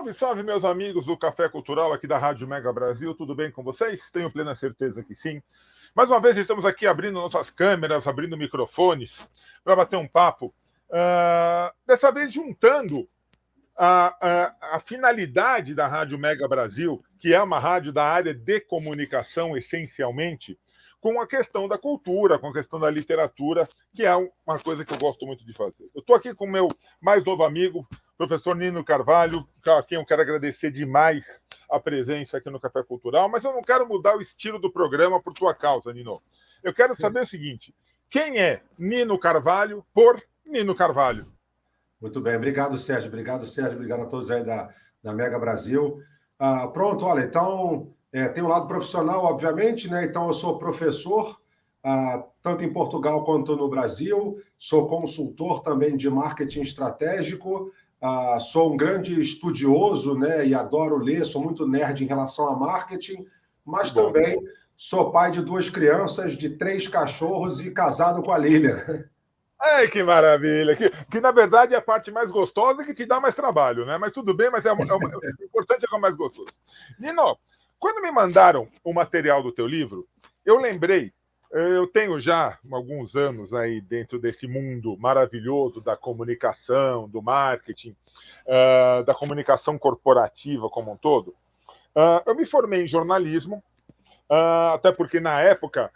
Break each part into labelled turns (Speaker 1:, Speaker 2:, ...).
Speaker 1: Salve, salve, meus amigos do Café Cultural aqui da Rádio Mega Brasil. Tudo bem com vocês? Tenho plena certeza que sim. Mais uma vez estamos aqui abrindo nossas câmeras, abrindo microfones para bater um papo. Dessa vez juntando a finalidade da Rádio Mega Brasil, que é uma rádio da área de comunicação essencialmente, com a questão da cultura, com a questão da literatura, que é uma coisa que eu gosto muito de fazer. Eu estou aqui com o meu mais novo amigo, professor Nino Carvalho, a quem eu quero agradecer demais a presença aqui no Café Cultural, mas eu não quero mudar o estilo do programa por tua causa, Nino. Eu quero saber o seguinte: quem é Nino Carvalho por Nino Carvalho?
Speaker 2: Muito bem, obrigado, Sérgio. Obrigado, Sérgio. Obrigado a todos aí da Mega Brasil. Pronto, olha, então, tem um lado profissional, obviamente, né? Então, eu sou professor, tanto em Portugal quanto no Brasil, sou consultor também de marketing estratégico, sou um grande estudioso, né? E adoro ler, sou muito nerd em relação a marketing, mas também sou pai de 2 crianças, de 3 cachorros e casado com a Lilian.
Speaker 1: Ai, que maravilha! Que na verdade é a parte mais gostosa e que te dá mais trabalho, né? Mas tudo bem, mas o importante é que é o mais gostoso. Nino, quando me mandaram o material do teu livro, eu lembrei, eu tenho já alguns anos aí dentro desse mundo maravilhoso da comunicação, do marketing, da comunicação corporativa como um todo. Eu me formei em jornalismo, até porque na época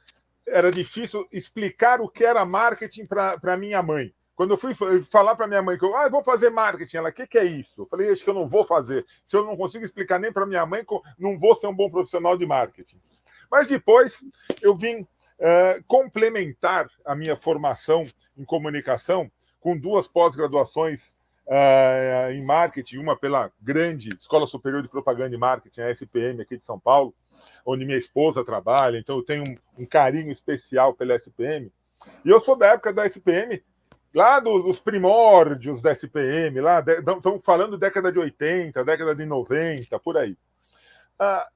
Speaker 1: era difícil explicar o que era marketing para minha mãe. Quando eu fui falar para minha mãe que eu vou fazer marketing, ela, o que é isso? Eu falei, acho que eu não vou fazer. Se eu não consigo explicar nem para minha mãe, não vou ser um bom profissional de marketing. Mas depois eu vim complementar a minha formação em comunicação com 2 pós-graduações em marketing, uma pela grande Escola Superior de Propaganda e Marketing, a SPM, aqui de São Paulo, onde minha esposa trabalha, então eu tenho um carinho especial pela SPM. E eu sou da época da SPM, lá dos primórdios da SPM, estamos falando década de 80, década de 90, por aí.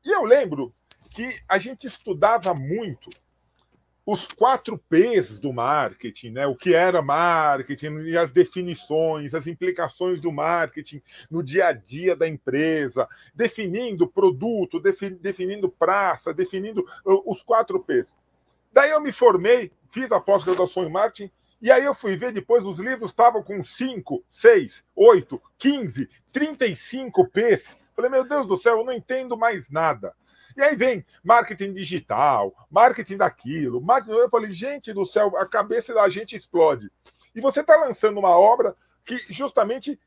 Speaker 1: E eu lembro que a gente estudava muito os 4 P's do marketing, né? O que era marketing e as definições, as implicações do marketing no dia a dia da empresa, definindo produto, definindo praça, definindo os 4 P's. Daí eu me formei, fiz a pós-graduação em marketing, e aí eu fui ver depois, os livros estavam com 5, 6, 8, 15, 35 P's. Falei, meu Deus do céu, eu não entendo mais nada. E aí vem marketing digital, marketing daquilo, marketing... Eu falei, gente do céu, a cabeça da gente explode. E você está lançando uma obra que justamente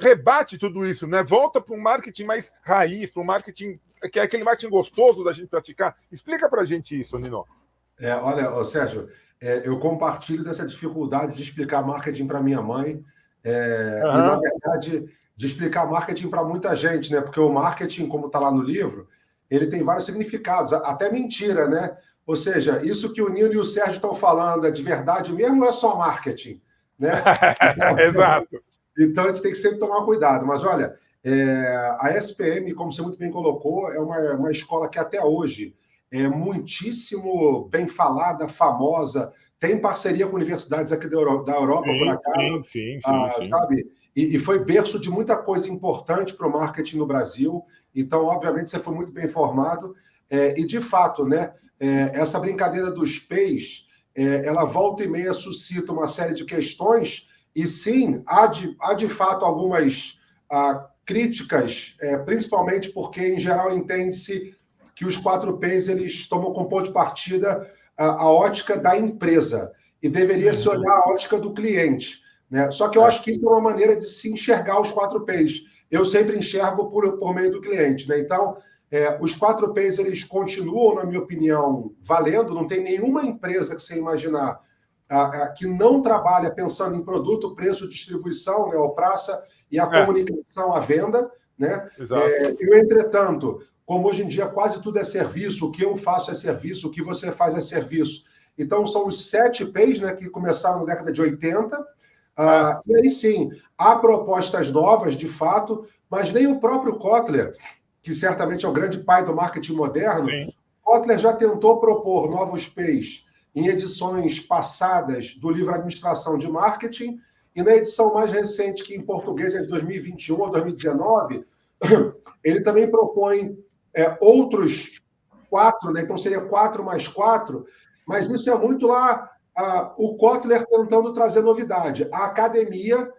Speaker 1: rebate tudo isso, né? Volta para um marketing mais raiz, para um marketing que é aquele marketing gostoso da gente praticar. Explica para a gente isso, Nino.
Speaker 2: Olha, Sérgio, eu compartilho dessa dificuldade de explicar marketing para minha mãe e, na verdade, de explicar marketing para muita gente, né? Porque o marketing, como está lá no livro, ele tem vários significados, até mentira, né? Ou seja, isso que o Nino e o Sérgio estão falando é de verdade mesmo ou é só marketing? Né?
Speaker 1: Exato.
Speaker 2: Então, a gente tem que sempre tomar cuidado. Mas, olha, a SPM, como você muito bem colocou, é uma escola que até hoje é muitíssimo bem falada, famosa, tem parceria com universidades aqui da Europa, por acaso.
Speaker 1: Sim.
Speaker 2: Sabe? E foi berço de muita coisa importante para o marketing no Brasil. Então, obviamente, você foi muito bem informado. E, de fato, né, essa brincadeira dos P's, ela volta e meia suscita uma série de questões. E, sim, há de fato algumas críticas, principalmente porque, em geral, entende-se que os 4 P's eles tomam como ponto de partida a ótica da empresa. E deveria se olhar a ótica do cliente. Né? Só que eu acho que isso é uma maneira de se enxergar os 4 P's. Eu sempre enxergo por meio do cliente. Né? Então, os 4 P's eles continuam, na minha opinião, valendo. Não tem nenhuma empresa que você imaginar que não trabalha pensando em produto, preço, distribuição, né, ou praça, e a comunicação à venda. Né? Entretanto, como hoje em dia quase tudo é serviço, o que eu faço é serviço, o que você faz é serviço. Então, são os 7 P's, né, que começaram na década de 80. E aí sim, há propostas novas, de fato, mas nem o próprio Kotler, que certamente é o grande pai do marketing moderno, Kotler já tentou propor novos P's em edições passadas do livro Administração de Marketing, e na edição mais recente, que em português é de 2021 ou 2019, Ele também propõe outros 4, né? Então seria 4 mais 4, mas isso é muito lá o Kotler tentando trazer novidade. A academia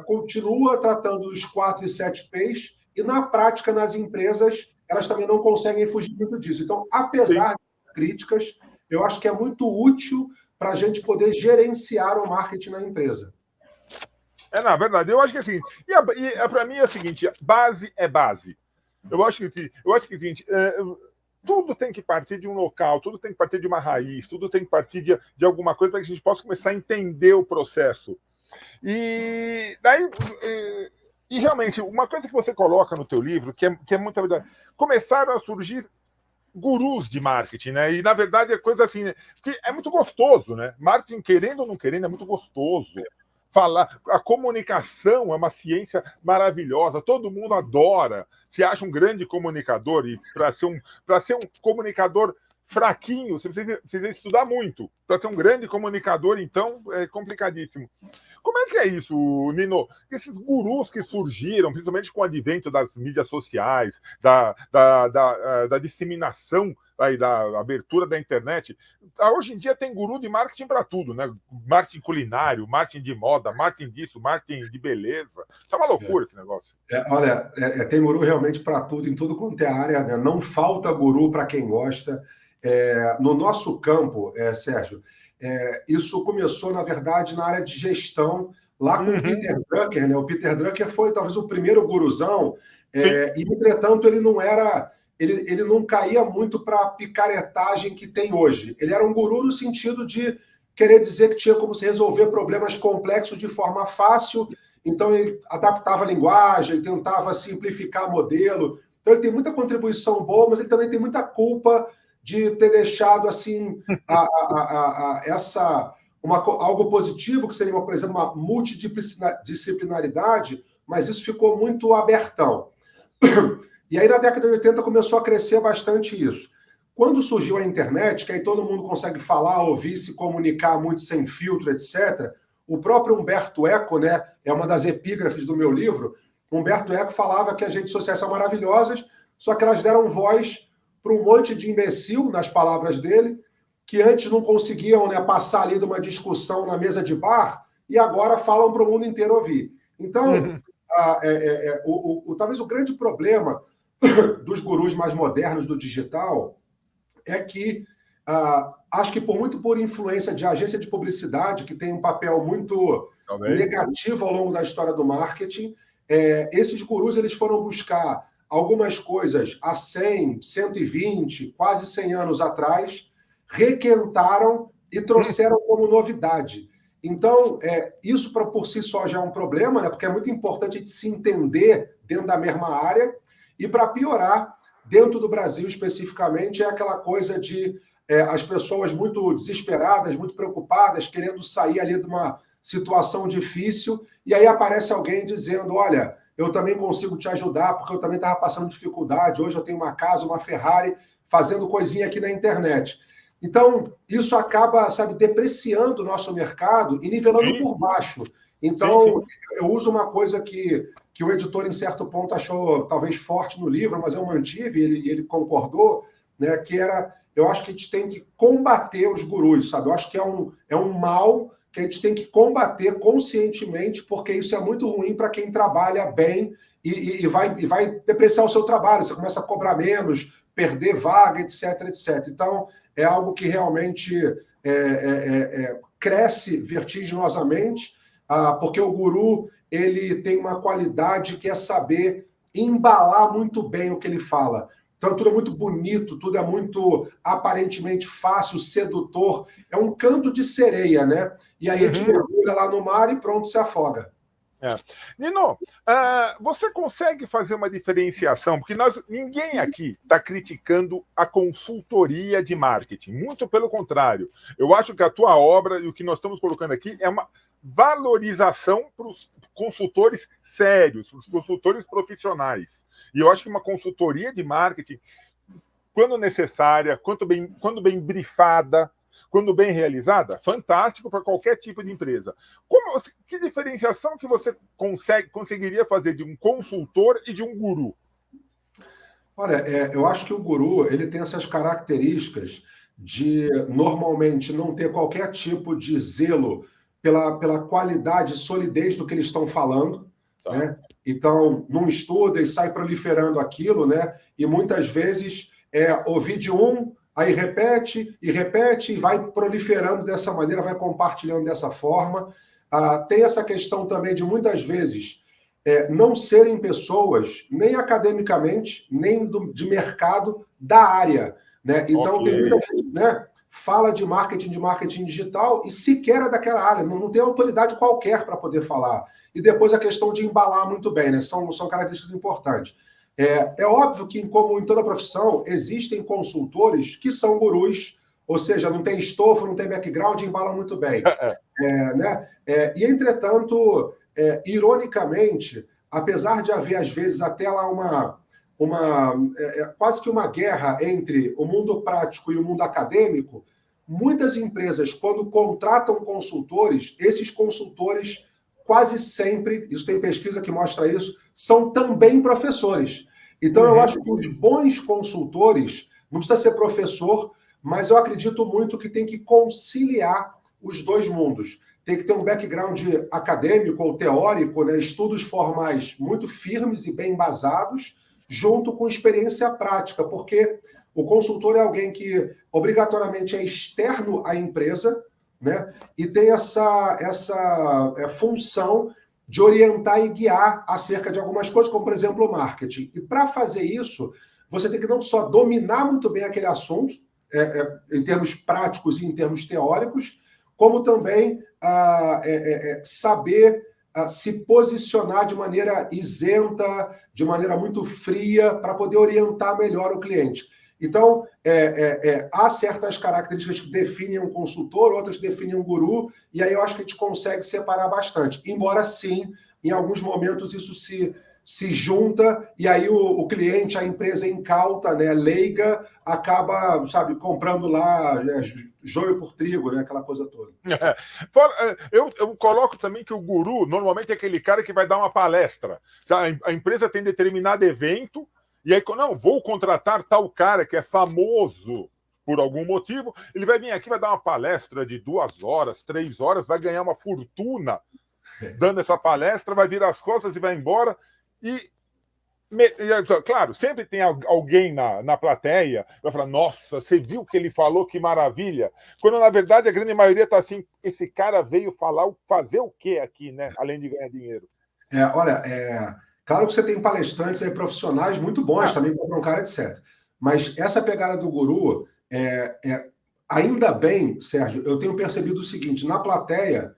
Speaker 2: continua tratando dos 4 e 7 P's, e na prática, nas empresas, elas também não conseguem fugir muito disso. Então, apesar de críticas, eu acho que é muito útil para a gente poder gerenciar o marketing na empresa.
Speaker 1: Na verdade, eu acho que assim, para mim é o seguinte, base é base. Eu acho que é o seguinte, tudo tem que partir de um local, tudo tem que partir de uma raiz, tudo tem que partir de alguma coisa para que a gente possa começar a entender o processo. E daí, e realmente, uma coisa que você coloca no teu livro, que é muito verdade, começaram a surgir gurus de marketing, né? E na verdade é coisa assim, né? Que é muito gostoso, né? Marketing, querendo ou não querendo, é muito gostoso. Falar, a comunicação é uma ciência maravilhosa, todo mundo adora, se acha um grande comunicador, e para ser um comunicador fraquinho, você precisa estudar muito. Para ser um grande comunicador, então, é complicadíssimo. Como é que é isso, Nino? Esses gurus que surgiram, principalmente com o advento das mídias sociais, da disseminação aí, da abertura da internet. Hoje em dia tem guru de marketing para tudo, né? Marketing culinário, marketing de moda, marketing disso, marketing de beleza. Isso é uma loucura esse negócio.
Speaker 2: Olha, tem guru realmente para tudo, em tudo quanto é área, né? Não falta guru para quem gosta. No nosso campo, Sérgio, isso começou, na verdade, na área de gestão, lá com o Peter Drucker, né? O Peter Drucker foi talvez o primeiro guruzão, e, entretanto, ele não era... Ele não caía muito para a picaretagem que tem hoje. Ele era um guru no sentido de querer dizer que tinha como se resolver problemas complexos de forma fácil, então ele adaptava a linguagem, tentava simplificar modelo. Então ele tem muita contribuição boa, mas ele também tem muita culpa de ter deixado assim algo positivo, que seria, por exemplo, uma multidisciplinaridade, mas isso ficou muito abertão. E aí, na década de 80, começou a crescer bastante isso. Quando surgiu a internet, que aí todo mundo consegue falar, ouvir, se comunicar muito sem filtro, etc., o próprio Humberto Eco, né, é uma das epígrafes do meu livro, Humberto Eco falava que as redes sociais são maravilhosas, só que elas deram voz para um monte de imbecil, nas palavras dele, que antes não conseguiam, né, passar ali de uma discussão na mesa de bar, e agora falam para o mundo inteiro ouvir. Então, talvez o grande problema dos gurus mais modernos do digital é que, acho que muito por influência de agência de publicidade, que tem um papel muito negativo ao longo da história do marketing, esses gurus eles foram buscar algumas coisas há 100, 120, quase 100 anos atrás, requentaram e trouxeram como novidade. Então, isso por si só já é um problema, né? Porque é muito importante a gente se entender dentro da mesma área. E para piorar, dentro do Brasil especificamente, é aquela coisa de as pessoas muito desesperadas, muito preocupadas, querendo sair ali de uma situação difícil, e aí aparece alguém dizendo, olha, eu também consigo te ajudar, porque eu também estava passando dificuldade, hoje eu tenho uma casa, uma Ferrari, fazendo coisinha aqui na internet. Então, isso acaba, depreciando o nosso mercado e nivelando por baixo. Então, eu uso uma coisa que o editor, em certo ponto, achou talvez forte no livro, mas eu mantive, ele concordou, né, que era, eu acho que a gente tem que combater os gurus, sabe? Eu acho que é um mal que a gente tem que combater conscientemente, porque isso é muito ruim para quem trabalha bem e vai depreciar o seu trabalho, você começa a cobrar menos, perder vaga, etc, etc. Então, é algo que realmente cresce vertiginosamente, porque o guru ele tem uma qualidade que é saber embalar muito bem o que ele fala. Então, tudo é muito bonito, tudo é muito aparentemente fácil, sedutor. É um canto de sereia, né? E aí a gente mergulha lá no mar e pronto, se afoga.
Speaker 1: Nino, você consegue fazer uma diferenciação? Porque ninguém aqui está criticando a consultoria de marketing. Muito pelo contrário. Eu acho que a tua obra e o que nós estamos colocando aqui é uma valorização para os consultores sérios, para os consultores profissionais. E eu acho que uma consultoria de marketing, quando necessária, quando bem brifada, quando bem realizada, fantástico para qualquer tipo de empresa. Que diferenciação que você conseguiria fazer de um consultor e de um guru?
Speaker 2: Olha, eu acho que o guru ele tem essas características de normalmente não ter qualquer tipo de zelo pela qualidade e solidez do que eles estão falando,
Speaker 1: Tá.
Speaker 2: né? Então, não estuda e sai proliferando aquilo, né? E muitas vezes ouvir de um, aí repete e vai proliferando dessa maneira, vai compartilhando dessa forma. Tem essa questão também de muitas vezes não serem pessoas, nem academicamente, nem de mercado, da área. Né? Então, tem muita gente, né, fala de marketing digital e sequer é daquela área, não tem autoridade qualquer para poder falar. E depois a questão de embalar muito bem, né? São características importantes. É óbvio que, como em toda profissão, existem consultores que são gurus, ou seja, não tem estofo, não tem background, embalam muito bem. Né? E, entretanto, ironicamente, apesar de haver, às vezes, até lá quase que uma guerra entre o mundo prático e o mundo acadêmico, muitas empresas, quando contratam consultores, esses consultores quase sempre, isso tem pesquisa que mostra isso, são também professores. Então, eu acho que os bons consultores, não precisa ser professor, mas eu acredito muito que tem que conciliar os dois mundos. Tem que ter um background acadêmico ou teórico, né, estudos formais muito firmes e bem embasados, junto com experiência prática, porque o consultor é alguém que obrigatoriamente é externo à empresa, né, e tem essa função de orientar e guiar acerca de algumas coisas, como, por exemplo, o marketing. E para fazer isso, você tem que não só dominar muito bem aquele assunto, em termos práticos e em termos teóricos, como também saber se posicionar de maneira isenta, de maneira muito fria, para poder orientar melhor o cliente. Então, há certas características que definem um consultor, outras que definem um guru, e aí eu acho que a gente consegue separar bastante. Embora, sim, em alguns momentos isso se junta, e aí o cliente, a empresa incauta, né, leiga, acaba, sabe, comprando lá joio por trigo, né, aquela coisa toda.
Speaker 1: Eu coloco também que o guru, normalmente, é aquele cara que vai dar uma palestra. A empresa tem determinado evento, e aí, não, vou contratar tal cara que é famoso por algum motivo, ele vai vir aqui, vai dar uma palestra de 2 horas, 3 horas, vai ganhar uma fortuna dando essa palestra, vai virar as costas e vai embora. E claro, sempre tem alguém na plateia que vai falar, nossa, você viu o que ele falou, que maravilha. Quando, na verdade, a grande maioria está assim, esse cara veio fazer o quê aqui, né? Além de ganhar dinheiro.
Speaker 2: Olha, claro que você tem palestrantes aí, profissionais muito bons também, para um cara, etc. Mas essa pegada do guru, ainda bem, Sérgio, eu tenho percebido o seguinte, na plateia,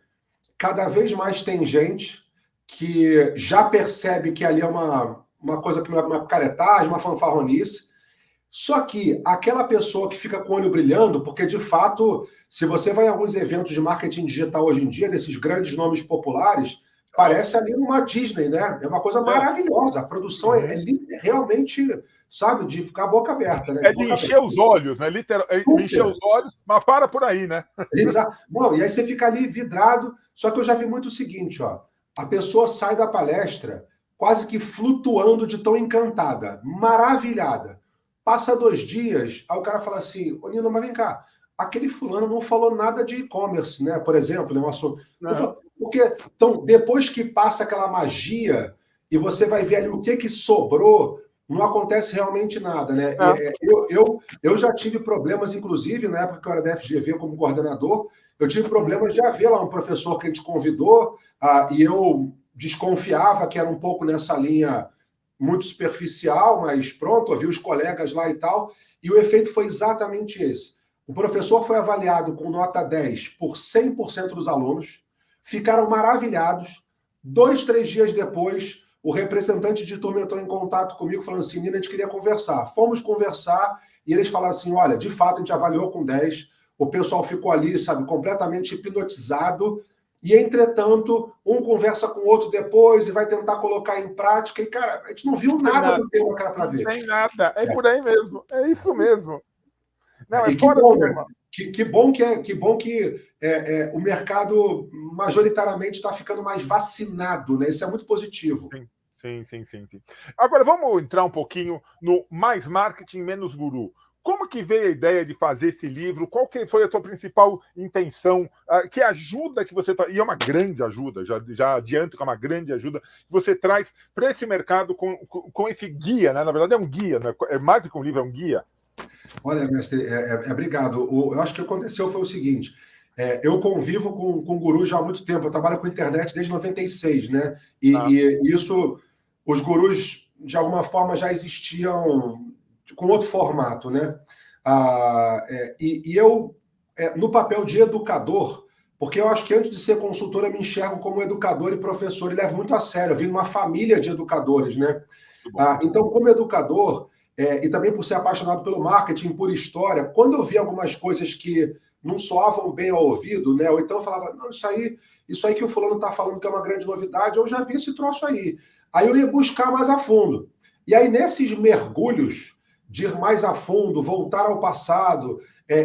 Speaker 2: cada vez mais tem gente que já percebe que ali é uma coisa, uma picaretagem, uma fanfarronice, só que aquela pessoa que fica com o olho brilhando, porque de fato, se você vai em alguns eventos de marketing digital hoje em dia, desses grandes nomes populares, parece ali uma Disney, né? É uma coisa maravilhosa. A produção é realmente, sabe, de ficar a boca aberta, né?
Speaker 1: É de encher os olhos, né? Literalmente, encher os olhos, mas para por aí, né?
Speaker 2: Exato. Bom, e aí você fica ali vidrado, só que eu já vi muito o seguinte, ó. A pessoa sai da palestra quase que flutuando de tão encantada, maravilhada. Passa 2 dias, aí o cara fala assim, ô Nino, mas vem cá, aquele fulano não falou nada de e-commerce, né? Por exemplo, né? Um assunto. Porque, então, depois que passa aquela magia e você vai ver ali o que sobrou, não acontece realmente nada, né? Eu já tive problemas, inclusive, na época que eu era da FGV como coordenador, eu tive problemas de haver lá um professor que a gente convidou e eu desconfiava que era um pouco nessa linha muito superficial, mas pronto, eu vi os colegas lá e tal, e o efeito foi exatamente esse. O professor foi avaliado com nota 10 por 100% dos alunos, ficaram maravilhados. 2, 3 dias depois, o representante de turma entrou em contato comigo, falando assim, Nina, a gente queria conversar. Fomos conversar e eles falaram assim, olha, de fato, a gente avaliou com 10, o pessoal ficou ali, sabe, completamente hipnotizado, e, entretanto, um conversa com o outro depois e vai tentar colocar em prática, e, cara, a gente não viu nada do tema que era para ver.
Speaker 1: Não tem nada, é por aí mesmo, é isso mesmo.
Speaker 2: Não, e que bom, né? Que bom que o mercado majoritariamente está ficando mais vacinado, né? Isso é muito positivo.
Speaker 1: Sim. Agora vamos entrar um pouquinho no mais marketing, menos guru. Como que veio a ideia de fazer esse livro? Qual que foi a tua principal intenção? Que ajuda que você... E é uma grande ajuda, já adianto que é uma grande ajuda que você traz para esse mercado com esse guia, né? Na verdade é um guia, né? É mais do que um livro, é um guia.
Speaker 2: Olha, mestre, obrigado. Eu acho que o que aconteceu foi o seguinte: eu convivo com gurus já há muito tempo, eu trabalho com internet desde 96, né?
Speaker 1: Ah,
Speaker 2: E isso, os gurus, de alguma forma, já existiam com outro formato, né? E eu, no papel de educador, porque eu acho que antes de ser consultor, eu me enxergo como educador e professor, e levo muito a sério. Eu vim de uma família de educadores, né?
Speaker 1: muito bom.
Speaker 2: Então, como educador, e também por ser apaixonado pelo marketing, por história, quando eu vi algumas coisas que não soavam bem ao ouvido, né? Ou então eu falava, não, isso aí que o fulano está falando que é uma grande novidade, eu já vi esse troço aí. Aí eu ia buscar mais a fundo. E aí, nesses mergulhos de ir mais a fundo, voltar ao passado,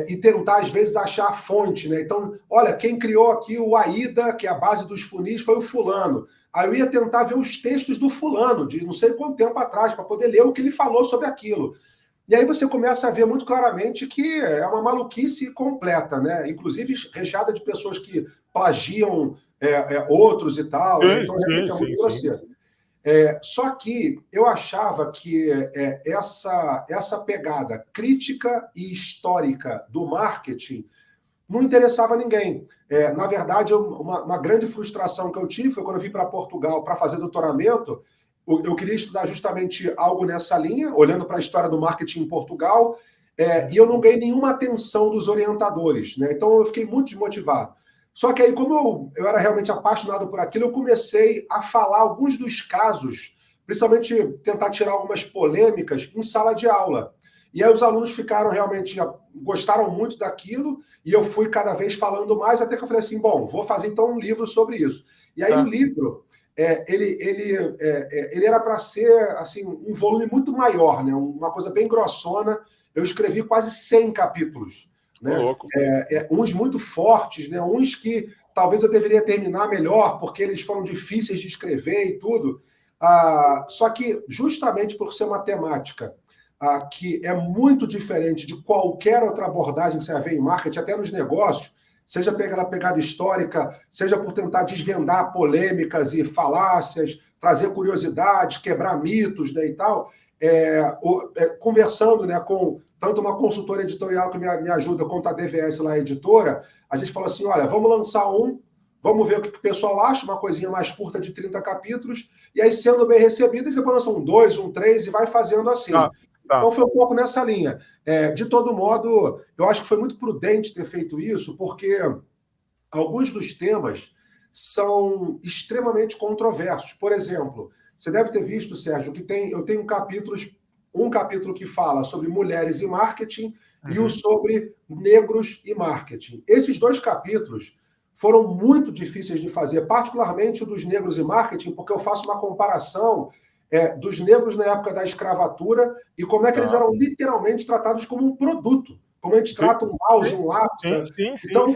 Speaker 2: e tentar, às vezes, achar a fonte, né? Então, olha, quem criou aqui o AIDA, que é a base dos funis, foi o fulano. Aí eu ia tentar ver os textos do fulano, de não sei quanto tempo atrás, para poder ler o que ele falou sobre aquilo. E aí você começa a ver muito claramente que é uma maluquice completa, né? Inclusive recheada de pessoas que plagiam outros e tal, né? Então realmente é muito
Speaker 1: Sim.
Speaker 2: grosseiro. Só que eu achava que essa pegada crítica e histórica do marketing não interessava a ninguém. Na verdade, uma grande frustração que eu tive foi quando eu vim para Portugal para fazer doutoramento. Eu queria estudar justamente algo nessa linha, olhando para a história do marketing em Portugal, e eu não ganhei nenhuma atenção dos orientadores, né? Então eu fiquei muito desmotivado. Só que aí, como eu era realmente apaixonado por aquilo, eu comecei a falar alguns dos casos, principalmente tentar tirar algumas polêmicas em sala de aula. E aí os alunos ficaram realmente, gostaram muito daquilo, e eu fui cada vez falando mais, até que eu falei assim, bom, vou fazer então um livro sobre isso. E aí o livro, ele era para ser assim, um volume muito maior, né? Uma coisa bem grossona. Eu escrevi quase 100 capítulos, né?
Speaker 1: Louco.
Speaker 2: Uns muito fortes, né? Uns que talvez eu deveria terminar melhor, porque eles foram difíceis de escrever e tudo. Só que, justamente por ser uma temática que é muito diferente de qualquer outra abordagem que você vai ver em marketing, até nos negócios, seja pela pegada histórica, seja por tentar desvendar polêmicas e falácias, trazer curiosidades, quebrar mitos, né, e tal, conversando, né, com tanto uma consultora editorial que me ajuda, quanto a DVS lá, a editora, a gente falou assim, olha, vamos lançar vamos ver o que o pessoal acha, uma coisinha mais curta de 30 capítulos, e aí, sendo bem recebido, depois lançam 2, 3, e vai fazendo assim. Então foi um pouco nessa linha. De todo modo, eu acho que foi muito prudente ter feito isso, porque alguns dos temas são extremamente controversos. Por exemplo, você deve ter visto, Sérgio, que eu tenho um capítulo que fala sobre mulheres e marketing e o sobre negros e marketing. Esses dois capítulos foram muito difíceis de fazer, particularmente o dos negros e marketing, porque eu faço uma comparação dos negros na época da escravatura e como é que eles eram literalmente tratados como um produto, como a gente trata um mouse, um lápis. Então,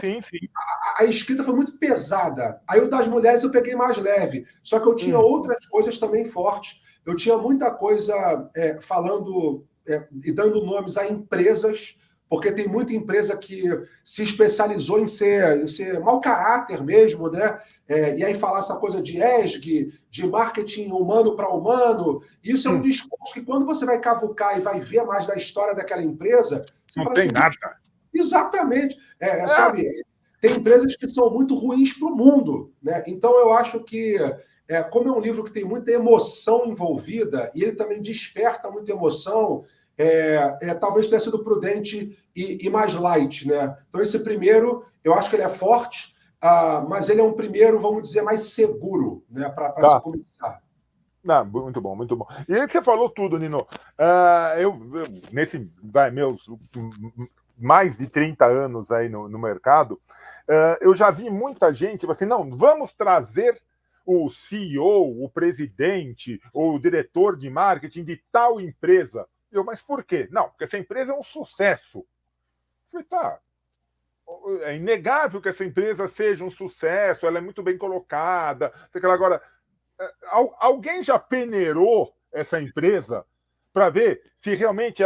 Speaker 2: a escrita foi muito pesada. Aí o das mulheres eu peguei mais leve. Só que eu tinha outras coisas também fortes. Eu tinha muita coisa falando e dando nomes a empresas, porque tem muita empresa que se especializou em ser mau caráter mesmo, né? E aí falar essa coisa de ESG, de marketing humano para humano. Isso é um discurso que, quando você vai cavucar e vai ver mais da história daquela empresa, você
Speaker 1: Não
Speaker 2: fala
Speaker 1: tem
Speaker 2: assim,
Speaker 1: nada.
Speaker 2: Exatamente. Sabe, tem empresas que são muito ruins para o mundo, né? Então eu acho que, como é um livro que tem muita emoção envolvida, e ele também desperta muita emoção, talvez tenha sido prudente e mais light, né? Então, esse primeiro, eu acho que ele é forte, mas ele é um primeiro, vamos dizer, mais seguro, né? Para se começar.
Speaker 1: Não, muito bom, muito bom. E aí você falou tudo, Nino. Meus mais de 30 anos aí no mercado, eu já vi muita gente assim, não, vamos trazer o CEO, o presidente, ou o diretor de marketing de tal empresa. Mas por quê? Não, porque essa empresa é um sucesso. Eu falei, tá, é inegável que essa empresa seja um sucesso, ela é muito bem colocada. Agora, alguém já peneirou essa empresa para ver se realmente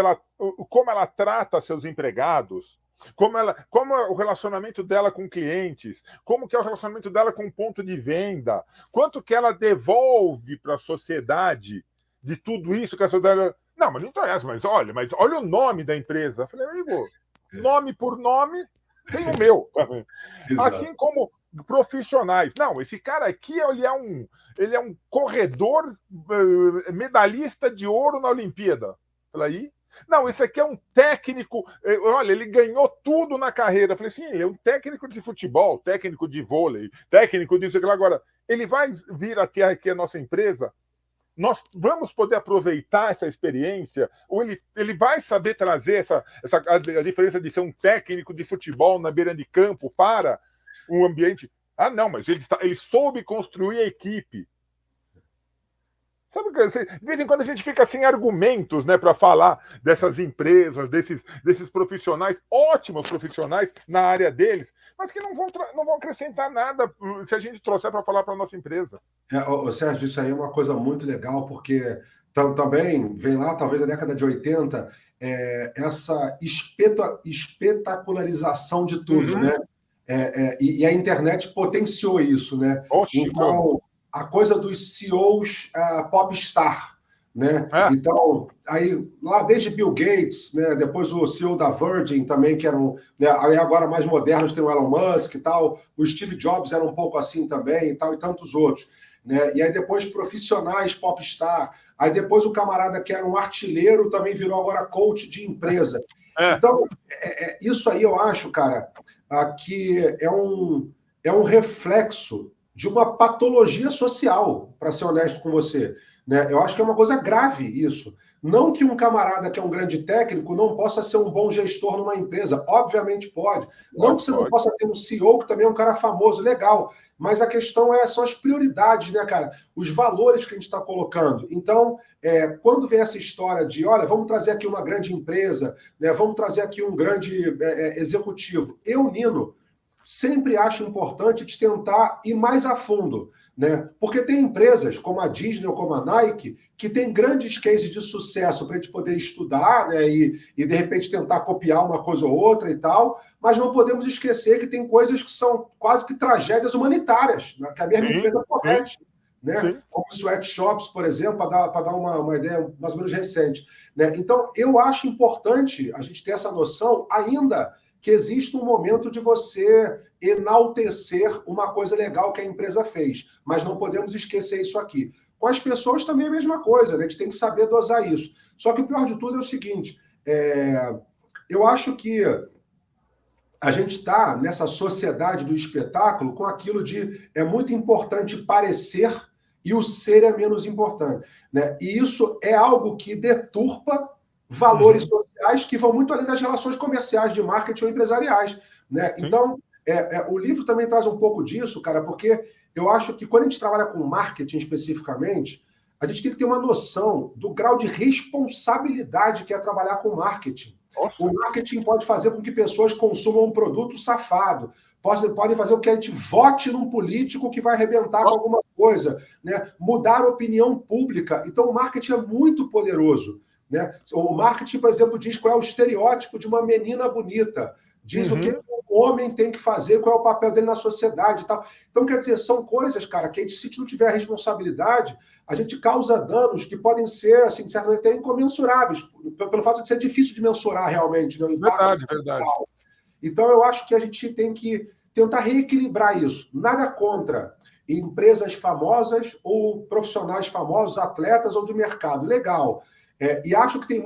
Speaker 1: como ela trata seus empregados, como é o relacionamento dela com clientes, como que é o relacionamento dela com o ponto de venda, quanto que ela devolve para a sociedade de tudo isso que a sociedade... Não, mas não interessa, mas olha o nome da empresa. Eu falei, amigo, nome por nome, tem o meu. Assim como profissionais. Não, esse cara aqui ele é um corredor medalhista de ouro na Olimpíada. Falei, aí? Não, esse aqui é um técnico. Olha, ele ganhou tudo na carreira. Falei, sim, ele é um técnico de futebol, técnico de vôlei, técnico disso. Agora, ele vai vir aqui a nossa empresa. Nós vamos poder aproveitar essa experiência, ou ele vai saber trazer a diferença de ser um técnico de futebol na beira de campo para um ambiente. Ah, não, mas ele soube construir a equipe. Sabe, de vez em quando a gente fica sem argumentos, né, para falar dessas empresas, desses profissionais, ótimos profissionais na área deles, mas que não vão acrescentar nada se a gente trouxer para falar para a nossa empresa.
Speaker 2: Sérgio, isso aí é uma coisa muito legal, porque também vem lá, talvez, da década de 80, essa espetacularização de tudo, né? E a internet potenciou isso, né? Então, a coisa dos CEOs popstar, né? Então, aí, lá desde Bill Gates, né? Depois o CEO da Virgin também, que eram, né? Aí agora mais modernos tem o Elon Musk e tal, o Steve Jobs era um pouco assim também e tal, e tantos outros, né? E aí depois profissionais popstar, aí depois o camarada que era um artilheiro também virou agora coach de empresa. Então, isso aí eu acho, cara, que é um reflexo de uma patologia social, para ser honesto com você, né? Eu acho que é uma coisa grave isso. Não que um camarada que é um grande técnico não possa ser um bom gestor numa empresa. Obviamente pode. Não que você não possa ter um CEO que também é um cara famoso, legal. Mas a questão são as prioridades, né, cara? Os valores que a gente está colocando. Então, quando vem essa história de, olha, vamos trazer aqui uma grande empresa, né, vamos trazer aqui um grande executivo. Eu, Nino, sempre acho importante de tentar ir mais a fundo, né? Porque tem empresas como a Disney ou como a Nike que tem grandes cases de sucesso para a gente poder estudar, né? E de repente tentar copiar uma coisa ou outra e tal, mas não podemos esquecer que tem coisas que são quase que tragédias humanitárias, né? Que a mesma empresa comete, né? Como sweatshops, por exemplo, para dar uma ideia mais ou menos recente, né? Então, eu acho importante a gente ter essa noção ainda que existe um momento de você enaltecer uma coisa legal que a empresa fez. Mas não podemos esquecer isso aqui. Com as pessoas também é a mesma coisa, né? A gente tem que saber dosar isso. Só que o pior de tudo é o seguinte, eu acho que a gente está nessa sociedade do espetáculo com aquilo de é muito importante parecer e o ser é menos importante, né? E isso é algo que deturpa valores sociais que vão muito além das relações comerciais de marketing ou empresariais, né? Então, o livro também traz um pouco disso, cara, porque eu acho que quando a gente trabalha com marketing especificamente, a gente tem que ter uma noção do grau de responsabilidade que é trabalhar com marketing. O marketing pode fazer com que pessoas consumam um produto safado, podem fazer com que a gente vote num político que vai arrebentar com alguma coisa, né? Mudar a opinião pública. Então, o marketing é muito poderoso, né? O marketing, por exemplo, diz qual é o estereótipo de uma menina bonita, diz o que o homem tem que fazer, qual é o papel dele na sociedade e tal. Então, quer dizer, são coisas, cara, que a gente, se não tiver responsabilidade, a gente causa danos que podem ser, assim, de certa maneira, até incomensuráveis, pelo fato de ser difícil de mensurar realmente, né, o impacto.
Speaker 1: Verdade.
Speaker 2: Então, eu acho que a gente tem que tentar reequilibrar isso. Nada contra empresas famosas ou profissionais famosos, atletas ou de mercado. Legal. E acho que tem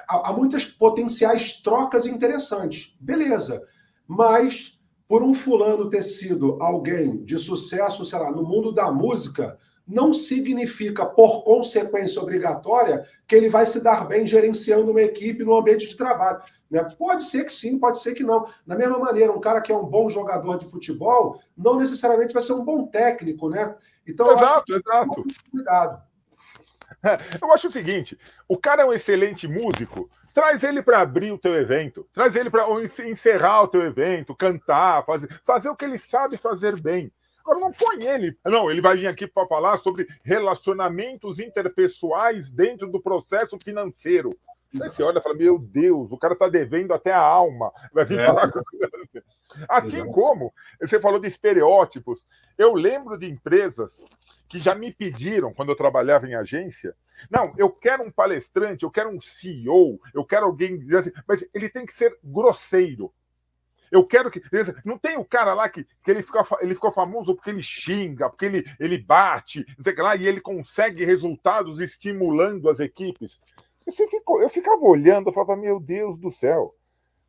Speaker 2: há muitas potenciais trocas interessantes. Beleza. Mas, por um fulano ter sido alguém de sucesso, sei lá, no mundo da música, não significa, por consequência obrigatória, que ele vai se dar bem gerenciando uma equipe no ambiente de trabalho, né? Pode ser que sim, pode ser que não. Da mesma maneira, um cara que é um bom jogador de futebol não necessariamente vai ser um bom técnico, né? Então,
Speaker 1: exato.
Speaker 2: Cuidado.
Speaker 1: Eu acho o seguinte, o cara é um excelente músico, Traz ele para abrir o teu evento, traz ele para encerrar o teu evento, cantar, fazer o que ele sabe fazer bem. Agora, não põe ele. Não, ele vai vir aqui para falar sobre relacionamentos interpessoais dentro do processo financeiro. Aí você olha e fala, meu Deus, o cara está devendo até a alma. Vai vir falar com você. Assim como você falou de estereótipos, eu lembro de empresas que já me pediram, quando eu trabalhava em agência, não, eu quero um palestrante, eu quero um CEO, eu quero alguém, mas ele tem que ser grosseiro. Eu quero que. Não tem o cara lá que ele ficou famoso porque ele xinga, porque ele bate, não sei o que lá, e ele consegue resultados estimulando as equipes. Eu ficava olhando, eu falava, meu Deus do céu.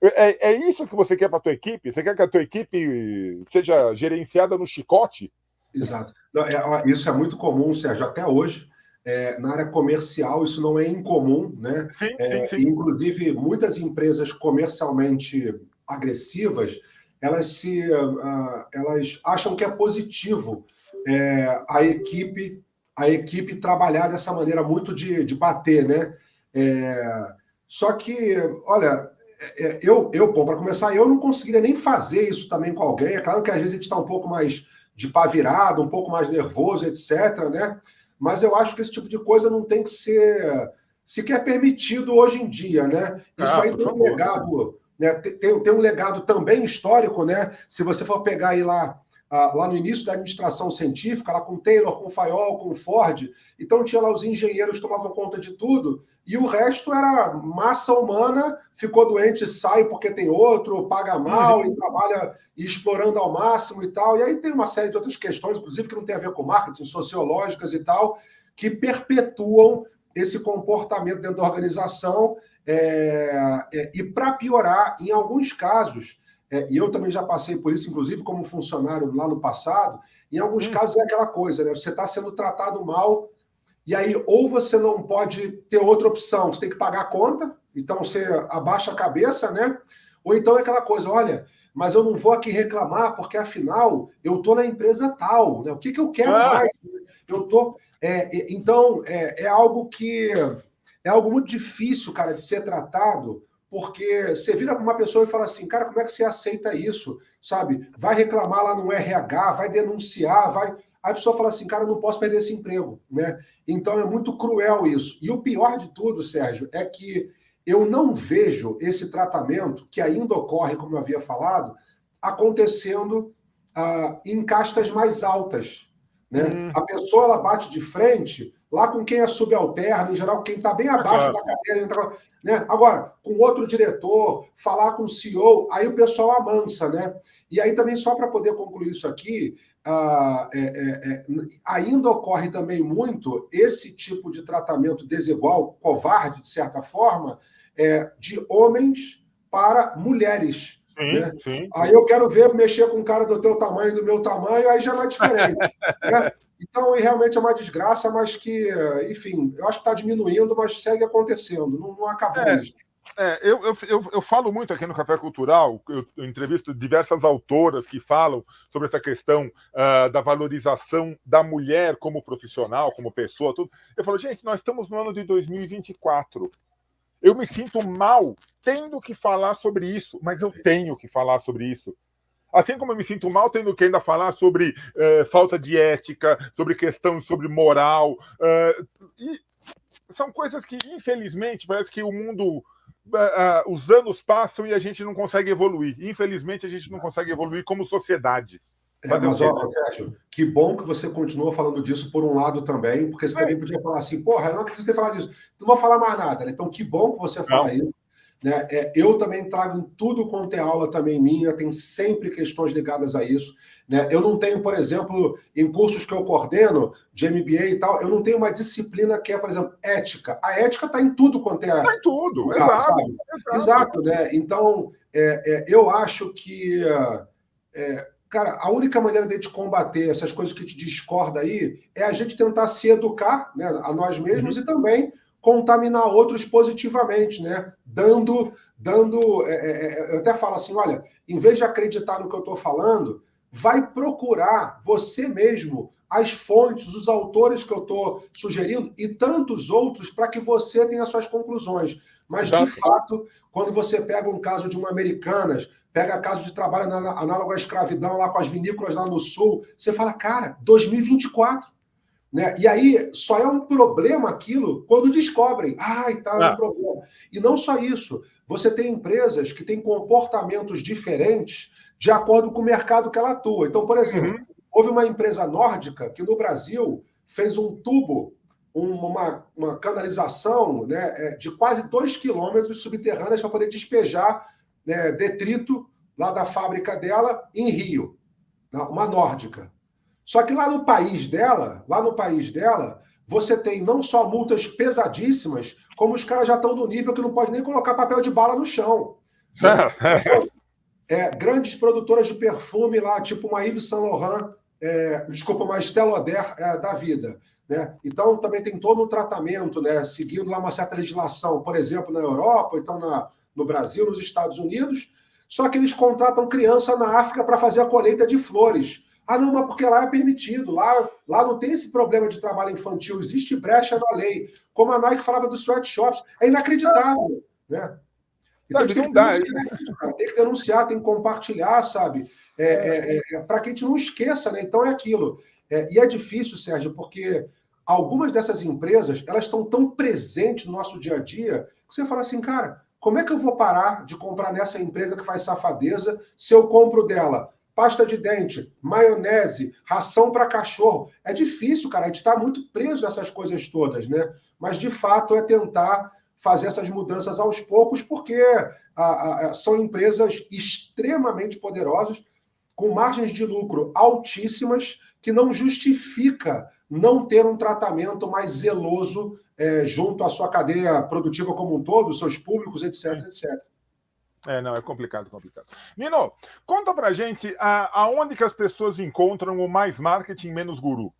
Speaker 1: É isso que você quer para a tua equipe? Você quer que a tua equipe seja gerenciada no chicote?
Speaker 2: Exato. Não, isso é muito comum, Sérgio, até hoje. Na área comercial, isso não é incomum, né?
Speaker 1: Sim, sim.
Speaker 2: Inclusive, muitas empresas comercialmente agressivas, elas acham que é positivo a equipe trabalhar dessa maneira muito de bater, né? Só que, olha, bom, para começar, eu não conseguiria nem fazer isso também com alguém. É claro que às vezes a gente está um pouco mais de pá virado, um pouco mais nervoso, etc., né? Mas eu acho que esse tipo de coisa não tem que ser sequer permitido hoje em dia, né? Isso aí tem um legado, né? Tem um legado também histórico, né? Se você for pegar aí lá no início da administração científica, lá com Taylor, com Fayol, com Ford, então tinha lá os engenheiros que tomavam conta de tudo, e o resto era massa humana, ficou doente, sai porque tem outro, paga mal e trabalha explorando ao máximo e tal. E aí tem uma série de outras questões, inclusive que não tem a ver com marketing, sociológicas e tal, que perpetuam esse comportamento dentro da organização. E para piorar, em alguns casos, e eu também já passei por isso, inclusive como funcionário lá no passado, em alguns casos é aquela coisa, né? Você está sendo tratado mal, e aí ou você não pode ter outra opção, você tem que pagar a conta, então você abaixa a cabeça, né? Ou então é aquela coisa, olha, mas eu não vou aqui reclamar, porque afinal eu estou na empresa tal, né? O que eu quero mais? Eu tô. Então, é algo que é algo muito difícil, cara, de ser tratado, porque você vira para uma pessoa e fala assim, cara, como é que você aceita isso? Sabe? Vai reclamar lá no RH, vai denunciar, vai. Aí a pessoa fala assim, cara, eu não posso perder esse emprego, né? Então é muito cruel isso. E o pior de tudo, Sérgio, é que eu não vejo esse tratamento, que ainda ocorre, como eu havia falado, acontecendo em castas mais altas, né? A pessoa ela bate de frente lá com quem é subalterno, em geral, quem está bem abaixo da cadeira, né? Agora, com outro diretor, falar com o CEO, aí o pessoal amansa, né? E aí também, só para poder concluir isso aqui, ainda ocorre também muito esse tipo de tratamento desigual, covarde, de certa forma, de homens para mulheres.
Speaker 1: Sim,
Speaker 2: né?
Speaker 1: sim.
Speaker 2: Aí eu quero ver mexer com um cara do teu tamanho e do meu tamanho, aí já não é diferente. né? Então, realmente é uma desgraça, mas que, enfim, eu acho que está diminuindo, mas segue acontecendo, não acabou isso.
Speaker 1: Eu falo muito aqui no Café Cultural, eu entrevisto diversas autoras que falam sobre essa questão da valorização da mulher como profissional, como pessoa, tudo. Eu falo, gente, nós estamos no ano de 2024. Eu me sinto mal tendo que falar sobre isso, mas eu tenho que falar sobre isso. Assim como eu me sinto mal tendo que ainda falar sobre falta de ética, sobre questões sobre moral. E são coisas que, infelizmente, parece que o mundo... os anos passam e a gente não consegue evoluir. Infelizmente, a gente não consegue evoluir como sociedade.
Speaker 2: Mas, Sérgio, que bom que você continua falando disso por um lado também, porque você também podia falar assim, porra, eu não acredito ter falado disso. Não vou falar mais nada, né? Então, que bom que você fala isso. Né? Eu também trago em tudo quanto é aula também minha, tem sempre questões ligadas a isso. Né? Eu não tenho, por exemplo, em cursos que eu coordeno, de MBA e tal, eu não tenho uma disciplina que é, por exemplo, ética. A ética está em tudo quanto é...
Speaker 1: Está em tudo, lugar,
Speaker 2: exato. Né? Então, eu acho que... cara, a única maneira de a gente combater essas coisas que te discorda aí é a gente tentar se educar, né, a nós mesmos e também contaminar outros positivamente, né? Dando eu até falo assim, olha, em vez de acreditar no que eu estou falando, vai procurar você mesmo as fontes, os autores que eu estou sugerindo e tantos outros para que você tenha suas conclusões. Mas, de fato, quando você pega um caso de uma Americanas, pega caso de trabalho análogo à escravidão lá com as vinícolas lá no sul, você fala, cara, 2024. Né? E aí só é um problema aquilo quando descobrem. É um problema. E não só isso. Você tem empresas que têm comportamentos diferentes de acordo com o mercado que ela atua. Então, por exemplo, houve uma empresa nórdica que no Brasil fez um tubo, uma canalização, né, de quase 2 quilômetros subterrâneas para poder despejar, né, detrito lá da fábrica dela em Rio. Uma nórdica. Só que lá no país dela, você tem não só multas pesadíssimas, como os caras já estão no nível que não pode nem colocar papel de bala no chão. Grandes produtoras de perfume lá, tipo uma Yves Saint Laurent, uma Estée Lauder da vida. Né? Então, também tem todo um tratamento, né, seguindo lá uma certa legislação, por exemplo, na Europa, então no Brasil, nos Estados Unidos, só que eles contratam criança na África para fazer a colheita de flores. Não, mas porque lá é permitido, lá não tem esse problema de trabalho infantil, existe brecha na lei. Como a Nike falava dos sweatshops, é inacreditável, né? Então, tem que denunciar, tem que compartilhar, sabe? Para que a gente não esqueça, né? Então é aquilo. E é difícil, Sérgio, porque algumas dessas empresas, elas estão tão presentes no nosso dia a dia, que você fala assim, cara, como é que eu vou parar de comprar nessa empresa que faz safadeza se eu compro dela pasta de dente, maionese, ração para cachorro? É difícil, cara, a gente está muito preso a essas coisas todas, né? Mas, de fato, é tentar fazer essas mudanças aos poucos, porque são empresas extremamente poderosas, com margens de lucro altíssimas, que não justifica não ter um tratamento mais zeloso junto à sua cadeia produtiva como um todo, seus públicos, etc, etc.
Speaker 1: Não, é complicado. Nino, conta pra gente aonde que as pessoas encontram o Mais Marketing Menos Guru.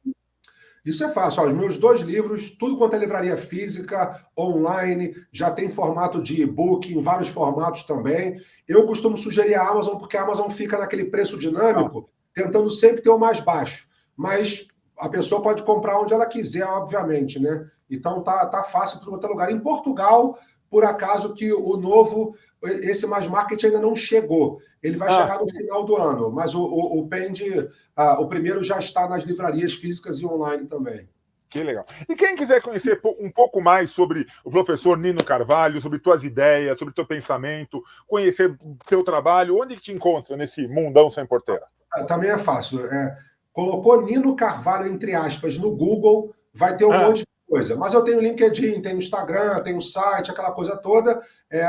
Speaker 2: Isso é fácil. Os meus 2 livros, tudo quanto é livraria física, online, já tem formato de e-book, em vários formatos também. Eu costumo sugerir a Amazon, porque a Amazon fica naquele preço dinâmico, tentando sempre ter o mais baixo. Mas a pessoa pode comprar onde ela quiser, obviamente, né? Então tá fácil em todo outro lugar. Em Portugal, por acaso que o novo, esse Mais Marketing ainda não chegou. Ele vai chegar no final do ano, mas o Pende, o primeiro já está nas livrarias físicas e online também.
Speaker 1: Que legal. E quem quiser conhecer um pouco mais sobre o professor Nino Carvalho, sobre tuas ideias, sobre teu pensamento, conhecer teu trabalho, onde que te encontra nesse mundão sem porteira?
Speaker 2: Também é fácil. Colocou Nino Carvalho, entre aspas, no Google, vai ter um monte de coisa. Mas eu tenho LinkedIn, tenho Instagram, tenho site, aquela coisa toda,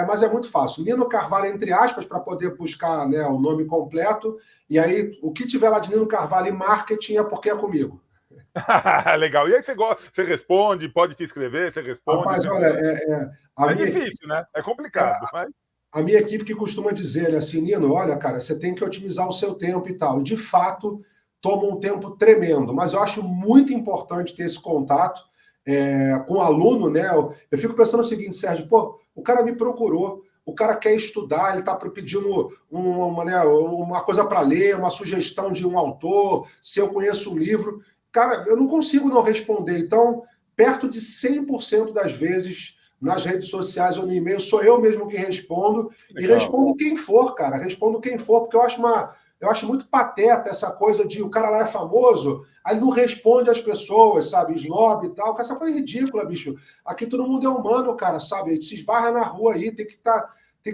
Speaker 2: mas é muito fácil. Nino Carvalho, entre aspas, para poder buscar, né, o nome completo, e aí o que tiver lá de Nino Carvalho e marketing é porque é comigo.
Speaker 1: Legal. E aí você responde, pode te escrever, você responde.
Speaker 2: Rapaz, olha,
Speaker 1: difícil, né? É complicado. Mas...
Speaker 2: A minha equipe que costuma dizer, assim, Nino, olha, cara, você tem que otimizar o seu tempo e tal. E, de fato, toma um tempo tremendo. Mas eu acho muito importante ter esse contato com o aluno, né? Eu fico pensando o seguinte, Sérgio, o cara me procurou, o cara quer estudar, ele está pedindo uma coisa para ler, uma sugestão de um autor, se eu conheço um livro. Cara, eu não consigo não responder. Então, perto de 100% das vezes, nas redes sociais ou no e-mail, sou eu mesmo que respondo. Legal. E respondo quem for, cara. Respondo quem for, porque eu acho muito pateta essa coisa de o cara lá é famoso, aí não responde às pessoas, sabe? Snob e tal. Essa coisa é ridícula, bicho. Aqui todo mundo é humano, cara, sabe? A gente se esbarra na rua aí, tem que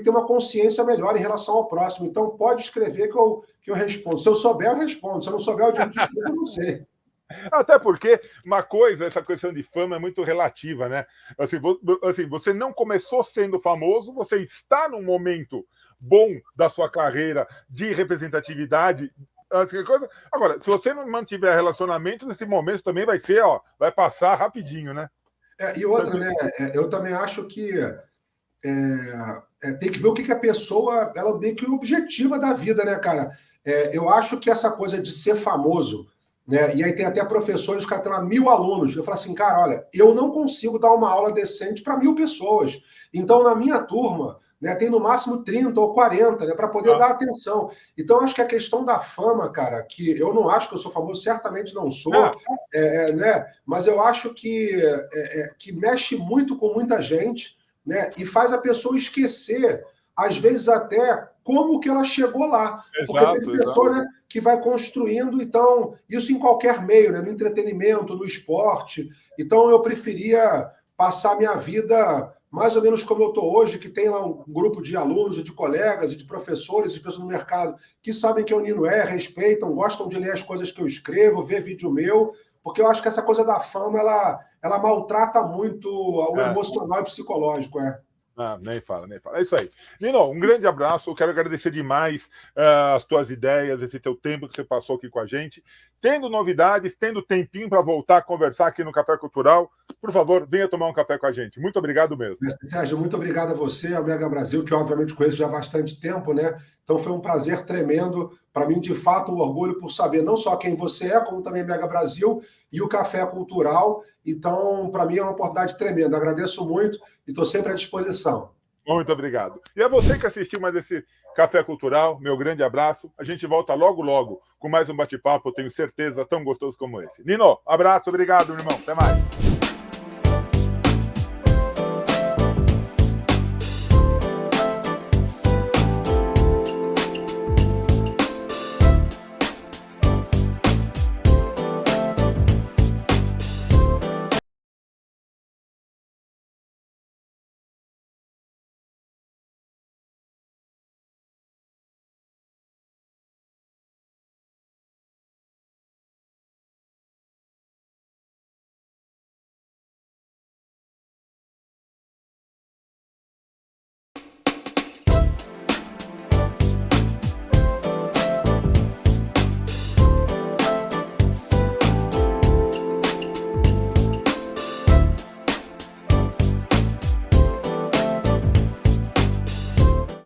Speaker 2: ter uma consciência melhor em relação ao próximo. Então, pode escrever que eu respondo. Se eu souber, eu respondo. Se eu não souber, eu digo desculpa, eu não sei.
Speaker 1: Até porque essa questão de fama é muito relativa, né? Assim, você não começou sendo famoso, você está num momento bom da sua carreira de representatividade. Assim, coisa. Agora, se você não mantiver relacionamento, nesse momento também vai passar rapidinho, né?
Speaker 2: E outra, né? Eu também acho que tem que ver o que a pessoa, ela meio que objetiva da vida, né, cara? Eu acho que essa coisa de ser famoso, né? E aí tem até professores que têm 1.000 alunos. Eu falo assim, cara, olha, eu não consigo dar uma aula decente para 1.000 pessoas. Então, na minha turma, né? Tem no máximo 30 ou 40, né? Para poder dar atenção. Então, acho que a questão da fama, cara, que eu não acho que eu sou famoso, certamente não sou, né? Mas eu acho que mexe muito com muita gente, né? E faz a pessoa esquecer, às vezes até, como que ela chegou lá. Porque tem pessoa, né, que vai construindo, então, isso em qualquer meio, né? No entretenimento, no esporte. Então, eu preferia passar minha vida mais ou menos como eu estou hoje, que tem lá um grupo de alunos, de colegas, e de professores, de pessoas no mercado, que sabem quem o Nino é, respeitam, gostam de ler as coisas que eu escrevo, ver vídeo meu, porque eu acho que essa coisa da fama, ela maltrata muito o emocional e psicológico,
Speaker 1: Nem fala, nem fala. É isso aí. Nino, um grande abraço. Eu quero agradecer demais as tuas ideias, esse teu tempo que você passou aqui com a gente. Tendo novidades, tendo tempinho para voltar a conversar aqui no Café Cultural, por favor, venha tomar um café com a gente. Muito obrigado mesmo.
Speaker 2: Sérgio, muito obrigado a você, ao Mega Brasil, que eu obviamente conheço já há bastante tempo, né? Então foi um prazer tremendo. Para mim, de fato, um orgulho por saber não só quem você é, como também Mega Brasil e o Café Cultural. Então, para mim, é uma oportunidade tremenda. Agradeço muito e estou sempre à disposição.
Speaker 1: Muito obrigado. E a você que assistiu mais esse Café Cultural, meu grande abraço. A gente volta logo, logo com mais um bate-papo, tenho certeza, tão gostoso como esse. Nino, abraço, obrigado, irmão. Até mais.